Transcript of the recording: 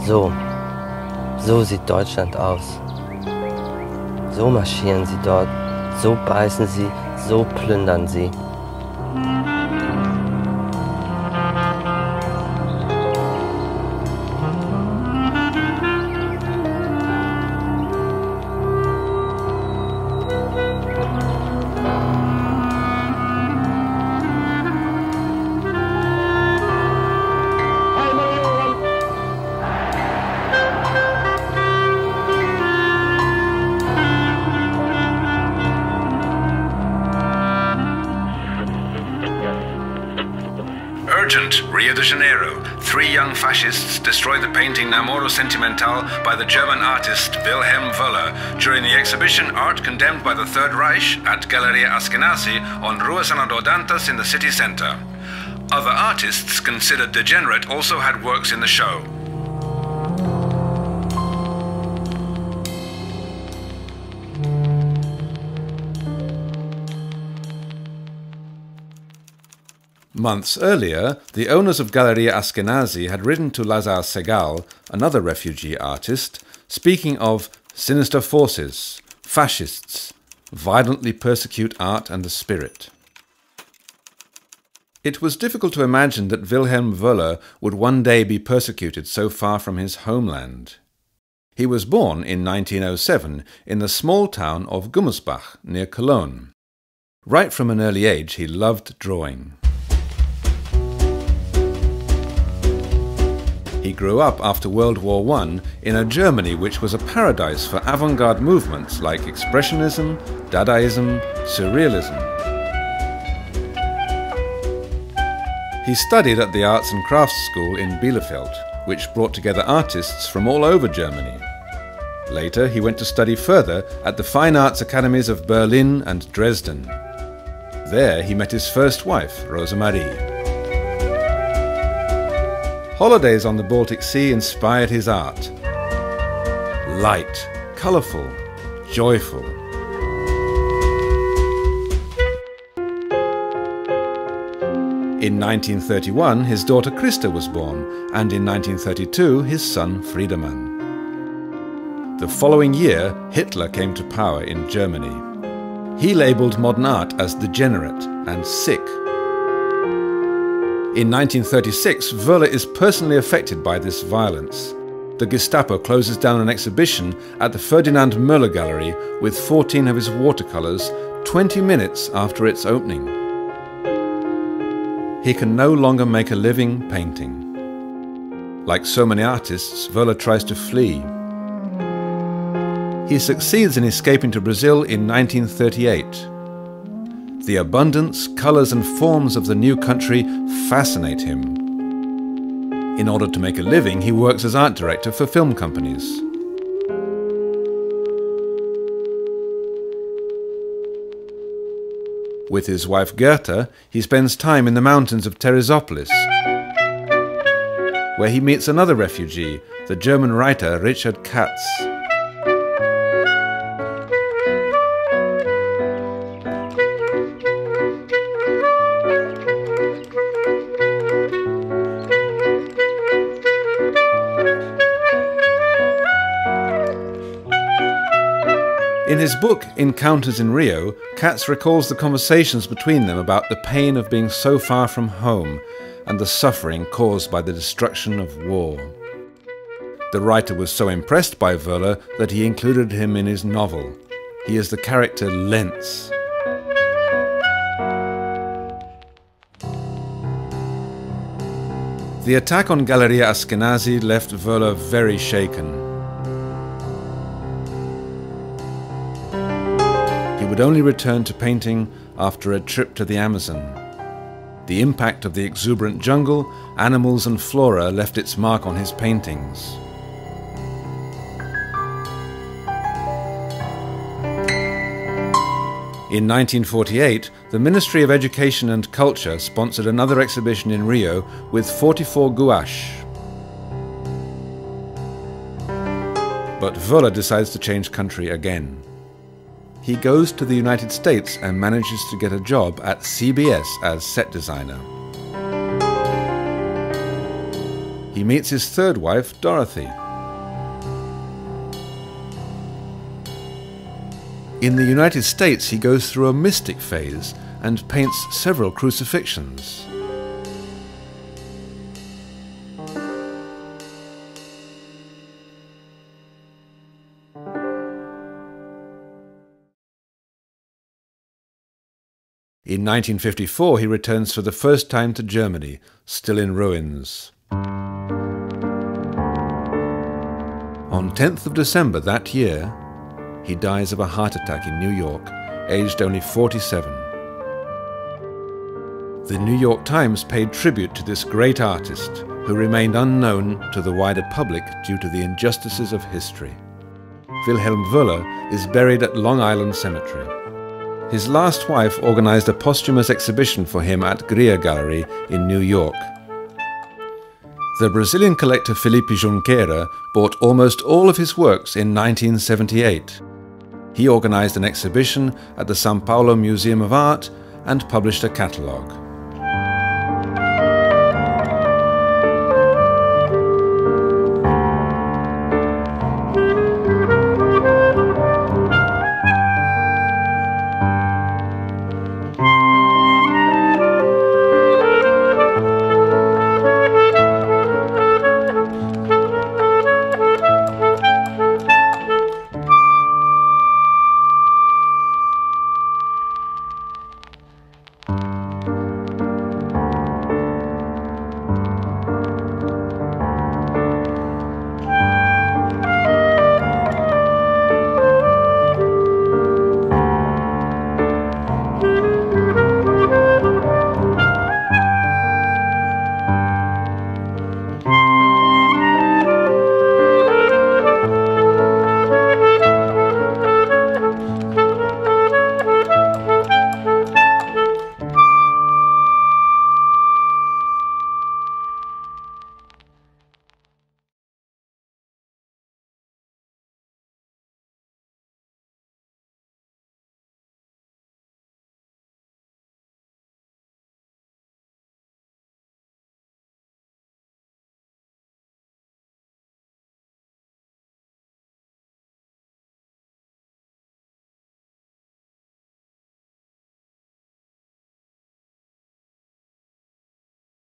So sieht Deutschland aus. So marschieren sie dort, so beißen sie, so plündern sie. Urgent, Rio de Janeiro. 3 young fascists destroy the painting Namoro Sentimental by the German artist Wilhelm Wöller during the exhibition Art Condemned by the Third Reich at Galleria Askenazi on Rua Senador Dantas in the city centre. Other artists considered degenerate also had works in the show. Months earlier, the owners of Galleria Askenazi had written to Lazar Segal, another refugee artist, speaking of sinister forces, fascists, violently persecute art and the spirit. It was difficult to imagine that Wilhelm Wöller would one day be persecuted so far from his homeland. He was born in 1907 in the small town of Gummersbach near Cologne. Right from an early age he loved drawing. He grew up after World War I in a Germany which was a paradise for avant-garde movements like Expressionism, Dadaism, Surrealism. He studied at the Arts and Crafts School in Bielefeld, which brought together artists from all over Germany. Later he went to study further at the Fine Arts Academies of Berlin and Dresden. There he met his first wife, Rosa Marie. Holidays on the Baltic Sea inspired his art. Light, colourful, joyful. In 1931 his daughter Christa was born, and in 1932 his son Friedemann. The following year Hitler came to power in Germany. He labelled modern art as degenerate and sick. In 1936, Wöller is personally affected by this violence. The Gestapo closes down an exhibition at the Ferdinand Möller Gallery with 14 of his watercolours 20 minutes after its opening. He can no longer make a living painting. Like so many artists, Wöller tries to flee. He succeeds in escaping to Brazil in 1938. The abundance, colours and forms of the new country fascinate him. In order to make a living, he works as art director for film companies. With his wife Goethe, he spends time in the mountains of Teresopolis, where he meets another refugee, the German writer Richard Katz. In his book, Encounters in Rio, Katz recalls the conversations between them about the pain of being so far from home and the suffering caused by the destruction of war. The writer was so impressed by Wöller that he included him in his novel. He is the character Lenz. The attack on Galleria Askenazi left Wöller very shaken. He would only return to painting after a trip to the Amazon. The impact of the exuberant jungle, animals and flora left its mark on his paintings. In 1948, the Ministry of Education and Culture sponsored another exhibition in Rio with 44 gouache. But Wöller decides to change country again. He goes to the United States and manages to get a job at CBS as set designer. he meets his third wife, Dorothy. In the United States, he goes through a mystic phase and paints several crucifixions. In 1954, he returns for the first time to Germany, still in ruins. On 10th of December that year, he dies of a heart attack in New York, aged only 47. The New York Times paid tribute to this great artist, who remained unknown to the wider public due to the injustices of history. Wilhelm Wöller is buried at Long Island Cemetery. His last wife organized a posthumous exhibition for him at Greer Gallery in New York. The Brazilian collector Felipe Junqueira bought almost all of his works in 1978. He organized an exhibition at the São Paulo Museum of Art and published a catalogue.